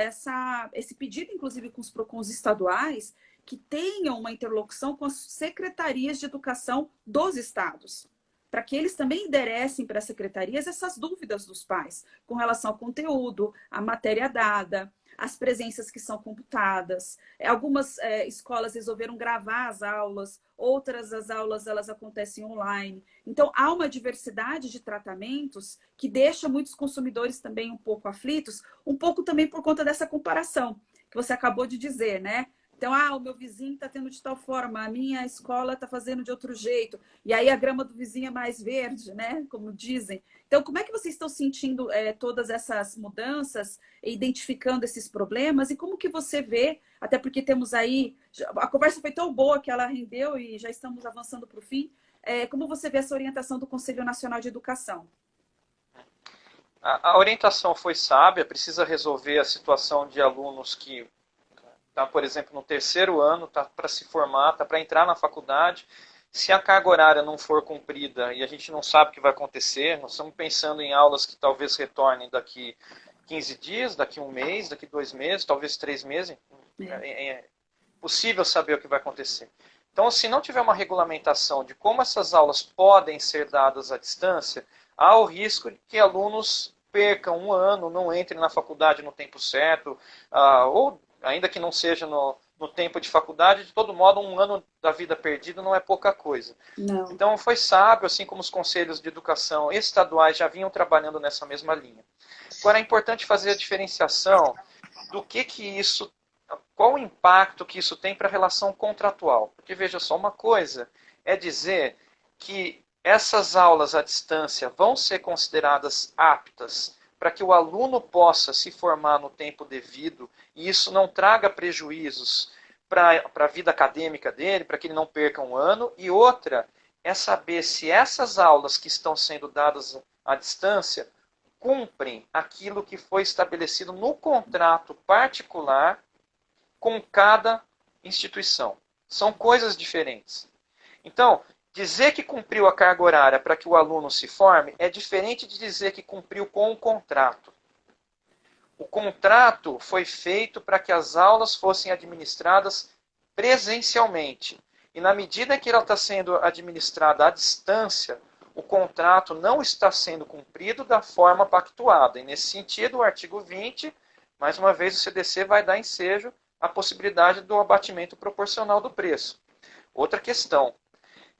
esse pedido, inclusive, com os PROCONs estaduais, que tenham uma interlocução com as secretarias de educação dos estados, para que eles também enderecem para as secretarias essas dúvidas dos pais com relação ao conteúdo, à matéria dada, as presenças que são computadas. Algumas escolas resolveram gravar as aulas, outras as aulas elas acontecem online. Então, há uma diversidade de tratamentos que deixa muitos consumidores também um pouco aflitos, um pouco também por conta dessa comparação que você acabou de dizer, né? Então, o meu vizinho está tendo de tal forma, a minha escola está fazendo de outro jeito. E aí a grama do vizinho é mais verde, né? Como dizem. Então, como é que vocês estão sentindo todas essas mudanças, identificando esses problemas? E como que você vê, até porque temos aí... A conversa foi tão boa que ela rendeu e já estamos avançando para o fim. Como você vê essa orientação do Conselho Nacional de Educação? A orientação foi sábia, precisa resolver a situação de alunos que... Tá, por exemplo, no terceiro ano, está para se formar, está para entrar na faculdade. Se a carga horária não for cumprida e a gente não sabe o que vai acontecer, nós estamos pensando em aulas que talvez retornem daqui 15 dias, daqui um mês, daqui 2 meses, talvez 3 meses. É possível saber o que vai acontecer. Então, se não tiver uma regulamentação de como essas aulas podem ser dadas à distância, há o risco de que alunos percam um ano, não entrem na faculdade no tempo certo, ou ainda que não seja no tempo de faculdade, de todo modo, um ano da vida perdido não é pouca coisa. Não. Então, foi sábio, assim como os conselhos de educação estaduais já vinham trabalhando nessa mesma linha. Agora, é importante fazer a diferenciação do que isso, qual o impacto que isso tem para a relação contratual. Porque, veja só, uma coisa é dizer que essas aulas à distância vão ser consideradas aptas para que o aluno possa se formar no tempo devido e isso não traga prejuízos para a vida acadêmica dele, para que ele não perca um ano. E outra é saber se essas aulas que estão sendo dadas à distância cumprem aquilo que foi estabelecido no contrato particular com cada instituição. São coisas diferentes. Então, dizer que cumpriu a carga horária para que o aluno se forme é diferente de dizer que cumpriu com o contrato. O contrato foi feito para que as aulas fossem administradas presencialmente. E na medida que ela está sendo administrada à distância, o contrato não está sendo cumprido da forma pactuada. E nesse sentido, o artigo 20, mais uma vez, o CDC vai dar ensejo à possibilidade do abatimento proporcional do preço. Outra questão.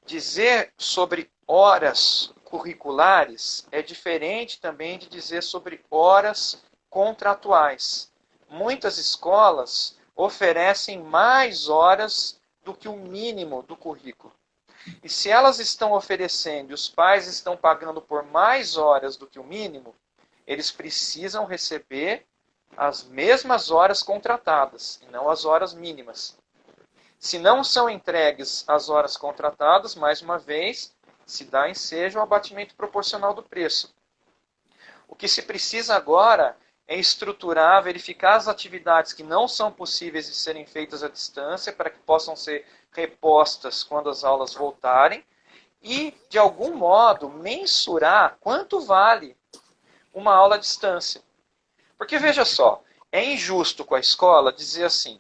Dizer sobre horas curriculares é diferente também de dizer sobre horas contratuais. Muitas escolas oferecem mais horas do que o mínimo do currículo. E se elas estão oferecendo e os pais estão pagando por mais horas do que o mínimo, eles precisam receber as mesmas horas contratadas, e não as horas mínimas. Se não são entregues as horas contratadas, mais uma vez, se dá ensejo ao abatimento proporcional do preço. O que se precisa agora é estruturar, verificar as atividades que não são possíveis de serem feitas à distância, para que possam ser repostas quando as aulas voltarem, e, de algum modo, mensurar quanto vale uma aula à distância. Porque, veja só, é injusto com a escola dizer assim,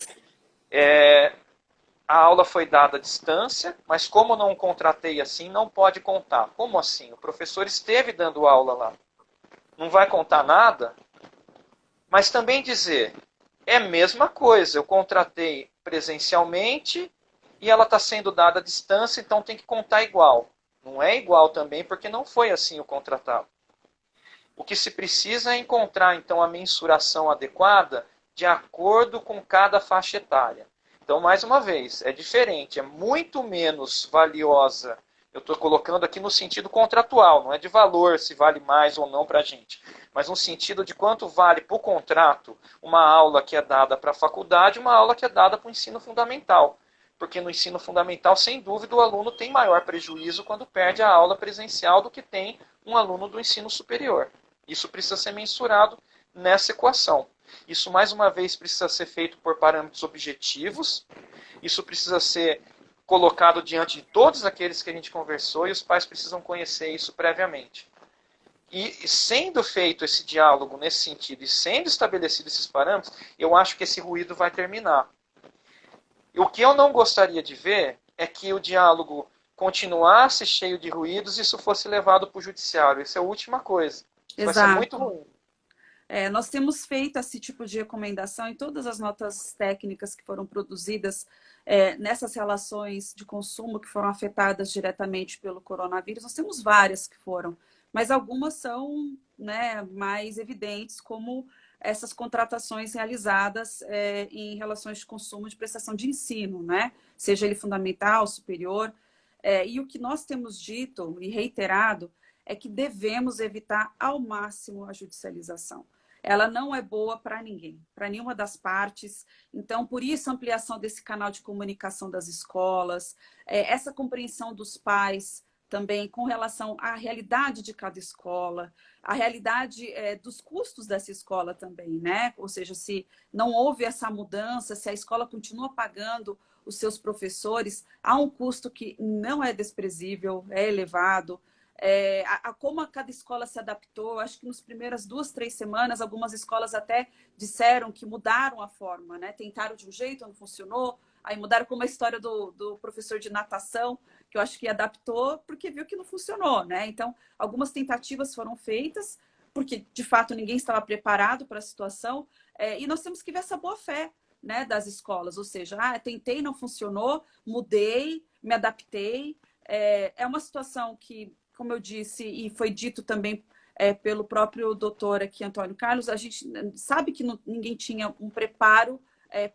a aula foi dada à distância, mas como não contratei assim, não pode contar. Como assim? O professor esteve dando aula lá. Não vai contar nada? Mas também dizer, é a mesma coisa, eu contratei presencialmente e ela está sendo dada à distância, então tem que contar igual. Não é igual também, porque não foi assim o contratado. O que se precisa é encontrar, então, a mensuração adequada de acordo com cada faixa etária. Então, mais uma vez, é diferente, é muito menos valiosa. Eu estou colocando aqui no sentido contratual, não é de valor, se vale mais ou não para a gente. Mas no sentido de quanto vale para o contrato uma aula que é dada para a faculdade e uma aula que é dada para o ensino fundamental. Porque no ensino fundamental, sem dúvida, o aluno tem maior prejuízo quando perde a aula presencial do que tem um aluno do ensino superior. Isso precisa ser mensurado nessa equação. Isso, mais uma vez, precisa ser feito por parâmetros objetivos. Isso precisa ser colocado diante de todos aqueles que a gente conversou e os pais precisam conhecer isso previamente. E sendo feito esse diálogo nesse sentido e sendo estabelecido esses parâmetros, eu acho que esse ruído vai terminar. E o que eu não gostaria de ver é que o diálogo continuasse cheio de ruídos e isso fosse levado para o judiciário. Isso é a última coisa. Isso vai ser muito ruim. Nós temos feito esse tipo de recomendação em todas as notas técnicas que foram produzidas nessas relações de consumo que foram afetadas diretamente pelo coronavírus. Nós temos várias que foram, mas algumas são, né, mais evidentes, como essas contratações realizadas em relações de consumo de prestação de ensino, né? Seja ele fundamental, superior. E o que nós temos dito e reiterado é que devemos evitar ao máximo a judicialização. Ela não é boa para ninguém, para nenhuma das partes. Então, por isso, a ampliação desse canal de comunicação das escolas, essa compreensão dos pais também com relação à realidade de cada escola, a realidade dos custos dessa escola também, né? Ou seja, se não houve essa mudança, se a escola continua pagando os seus professores, há um custo que não é desprezível, é elevado. Como cada escola se adaptou, acho que nas primeiras 2, 3 semanas, algumas escolas até disseram que mudaram a forma, né? Tentaram de um jeito, não funcionou, aí mudaram, como a história do professor de natação, que eu acho que adaptou porque viu que não funcionou, né? Então, algumas tentativas foram feitas, porque de fato ninguém estava preparado para a situação, e nós temos que ver essa boa-fé né, das escolas, ou seja, tentei, não funcionou, mudei, me adaptei. É uma situação que, como eu disse, e foi dito também pelo próprio doutor aqui, Antônio Carlos, a gente sabe que ninguém tinha um preparo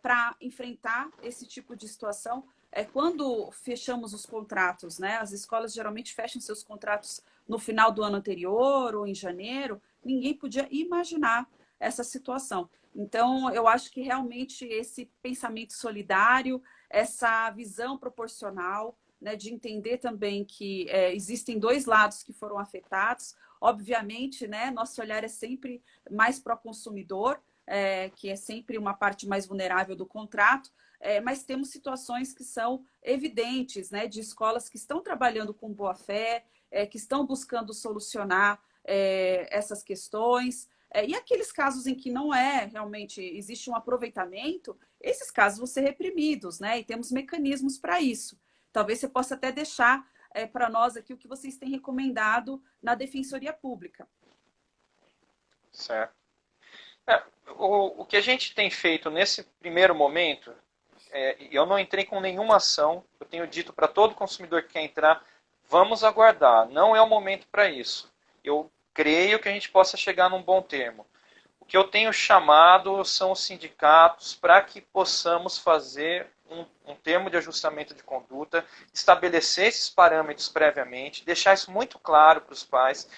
para enfrentar esse tipo de situação. Quando fechamos os contratos, né, as escolas geralmente fecham seus contratos no final do ano anterior ou em janeiro, ninguém podia imaginar essa situação. Então, eu acho que realmente esse pensamento solidário, essa visão proporcional, né, de entender também que existem dois lados que foram afetados. Obviamente, né, nosso olhar é sempre mais para o consumidor, que é sempre uma parte mais vulnerável do contrato, mas temos situações que são evidentes, né, de escolas que estão trabalhando com boa-fé, que estão buscando solucionar essas questões. E aqueles casos em que não realmente existe um aproveitamento, esses casos vão ser reprimidos, né? E temos mecanismos para isso. Talvez você possa até deixar para nós aqui o que vocês têm recomendado na Defensoria Pública. Certo. O que a gente tem feito nesse primeiro momento, eu não entrei com nenhuma ação, eu tenho dito para todo consumidor que quer entrar, vamos aguardar, não é o momento para isso. Eu creio que a gente possa chegar num bom termo. O que eu tenho chamado são os sindicatos para que possamos fazer um termo de ajustamento de conduta, estabelecer esses parâmetros previamente, deixar isso muito claro para os pais,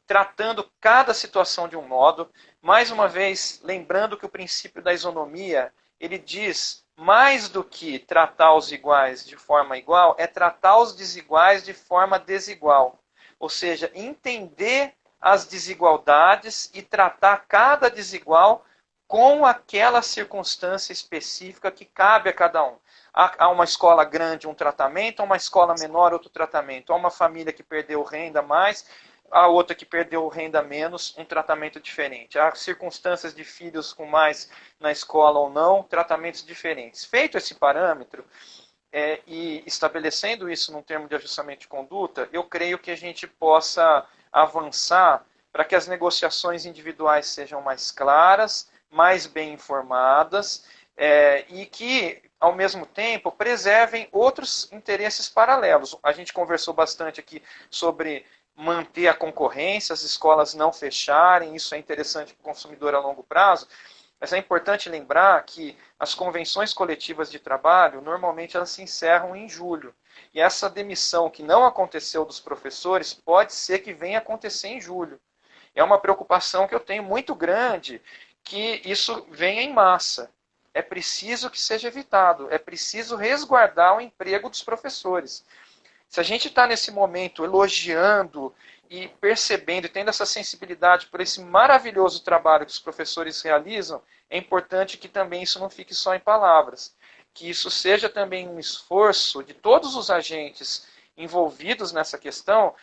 tratando cada situação de um modo. Mais uma vez, lembrando que o princípio da isonomia, ele diz, mais do que tratar os iguais de forma igual, é tratar os desiguais de forma desigual. Ou seja, entender as desigualdades e tratar cada desigual com aquela circunstância específica que cabe a cada um. Há uma escola grande, um tratamento, há uma escola menor, outro tratamento. Há uma família que perdeu renda mais, há outra que perdeu renda menos, um tratamento diferente. Há circunstâncias de filhos com mais na escola ou não, tratamentos diferentes. Feito esse parâmetro, e estabelecendo isso num termo de ajustamento de conduta, eu creio que a gente possa avançar para que as negociações individuais sejam mais claras, mais bem informadas, e que, ao mesmo tempo, preservem outros interesses paralelos. A gente conversou bastante aqui sobre manter a concorrência, as escolas não fecharem, isso é interessante para o consumidor a longo prazo, mas é importante lembrar que as convenções coletivas de trabalho, normalmente elas se encerram em julho. E essa demissão que não aconteceu dos professores, pode ser que venha acontecer em julho. É uma preocupação que eu tenho muito grande, que isso venha em massa. É preciso que seja evitado, é preciso resguardar o emprego dos professores. Se a gente está nesse momento elogiando e percebendo e tendo essa sensibilidade por esse maravilhoso trabalho que os professores realizam, é importante que também isso não fique só em palavras. Que isso seja também um esforço de todos os agentes envolvidos nessa questão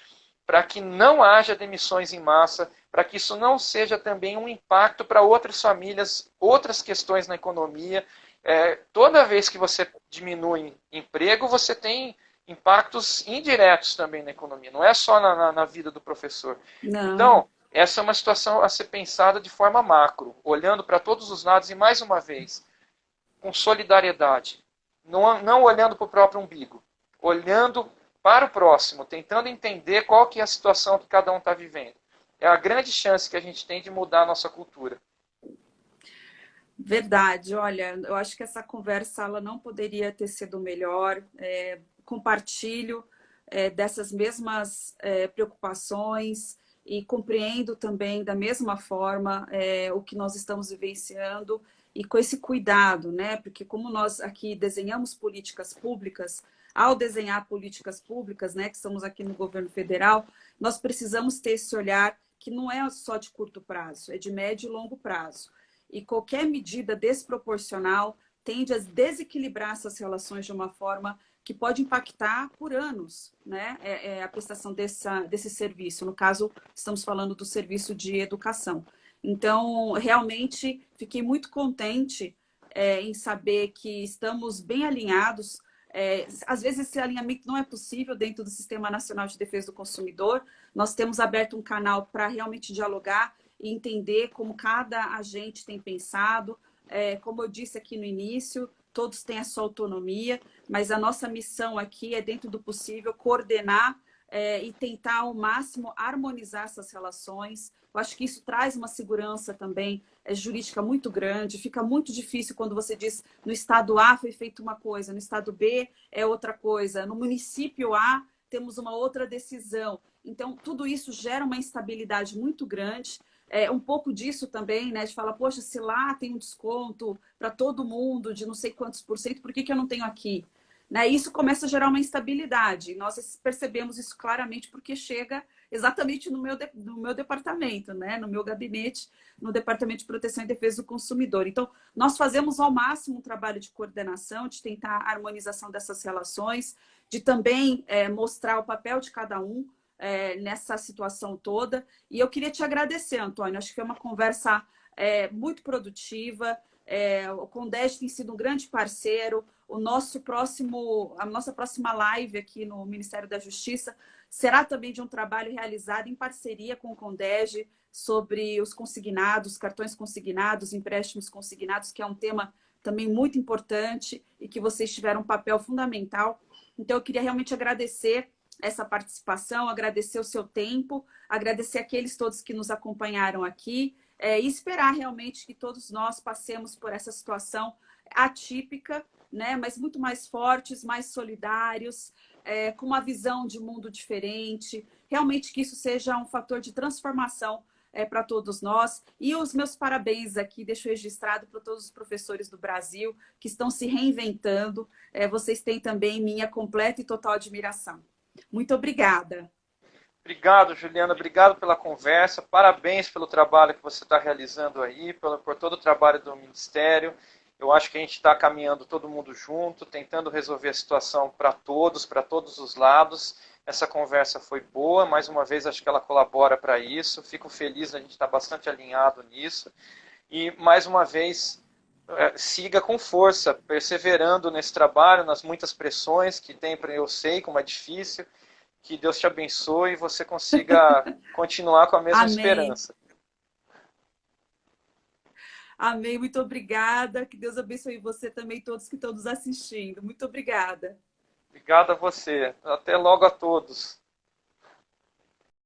para que não haja demissões em massa, para que isso não seja também um impacto para outras famílias, outras questões na economia. Toda vez que você diminui emprego, você tem impactos indiretos também na economia, não é só na vida do professor. Não. Então, essa é uma situação a ser pensada de forma macro, olhando para todos os lados e, mais uma vez, com solidariedade, não olhando para o próprio umbigo, olhando para o próximo, tentando entender qual que é a situação que cada um está vivendo. É a grande chance que a gente tem de mudar a nossa cultura. Verdade, olha, eu acho que essa conversa ela não poderia ter sido melhor. Compartilho dessas mesmas preocupações e compreendo também da mesma forma o que nós estamos vivenciando e com esse cuidado, né? Porque como nós aqui desenhamos políticas públicas, ao desenhar políticas públicas, né, que estamos aqui no governo federal, nós precisamos ter esse olhar que não é só de curto prazo, é de médio e longo prazo. E qualquer medida desproporcional tende a desequilibrar essas relações de uma forma que pode impactar por anos, né, a prestação desse serviço. No caso, estamos falando do serviço de educação. Então, realmente, fiquei muito contente em saber que estamos bem alinhados. Às vezes, esse alinhamento não é possível dentro do Sistema Nacional de Defesa do Consumidor. Nós temos aberto um canal para realmente dialogar e entender como cada agente tem pensado, como eu disse aqui no início, todos têm a sua autonomia, mas a nossa missão aqui é, dentro do possível, coordenar e tentar ao máximo harmonizar essas relações. Eu acho que isso traz uma segurança também jurídica muito grande. Fica muito difícil quando você diz no estado A foi feita uma coisa, no estado B é outra coisa, no município A temos uma outra decisão. Então, tudo isso gera uma instabilidade muito grande. Um pouco disso também, né? De falar, poxa, se lá tem um desconto para todo mundo de não sei quantos por cento, por que eu não tenho aqui? Né? Isso começa a gerar uma instabilidade. Nós percebemos isso claramente porque chega exatamente no meu departamento, né? No meu gabinete, no Departamento de Proteção e Defesa do Consumidor. Então, nós fazemos ao máximo um trabalho de coordenação, de tentar a harmonização dessas relações, de também mostrar o papel de cada um nessa situação toda. E eu queria te agradecer, Antônio. Acho que foi uma conversa muito produtiva. O Condej tem sido um grande parceiro. A nossa próxima live aqui no Ministério da Justiça será também de um trabalho realizado em parceria com o Condej sobre os consignados, cartões consignados, empréstimos consignados, que é um tema também muito importante e que vocês tiveram um papel fundamental. Então, eu queria realmente agradecer essa participação, agradecer o seu tempo, agradecer aqueles todos que nos acompanharam aqui e esperar realmente que todos nós passemos por essa situação atípica, né, mas muito mais fortes, mais solidários, com uma visão de mundo diferente, realmente que isso seja um fator de transformação para todos nós. E os meus parabéns aqui, deixo registrado para todos os professores do Brasil que estão se reinventando. Vocês têm também minha completa e total admiração. Muito obrigada. Obrigado, Juliana. Obrigado pela conversa. Parabéns pelo trabalho que você está realizando aí, por todo o trabalho do Ministério. Eu acho que a gente está caminhando todo mundo junto, tentando resolver a situação para todos os lados. Essa conversa foi boa, mais uma vez acho que ela colabora para isso. Fico feliz, a gente está bastante alinhado nisso. E, mais uma vez, siga com força, perseverando nesse trabalho, nas muitas pressões que tem, eu sei como é difícil. Que Deus te abençoe e você consiga continuar com a mesma Amém. esperança. Amém, muito obrigada. Que Deus abençoe você também, todos que estão nos assistindo. Muito obrigada. Obrigado a você. Até logo a todos.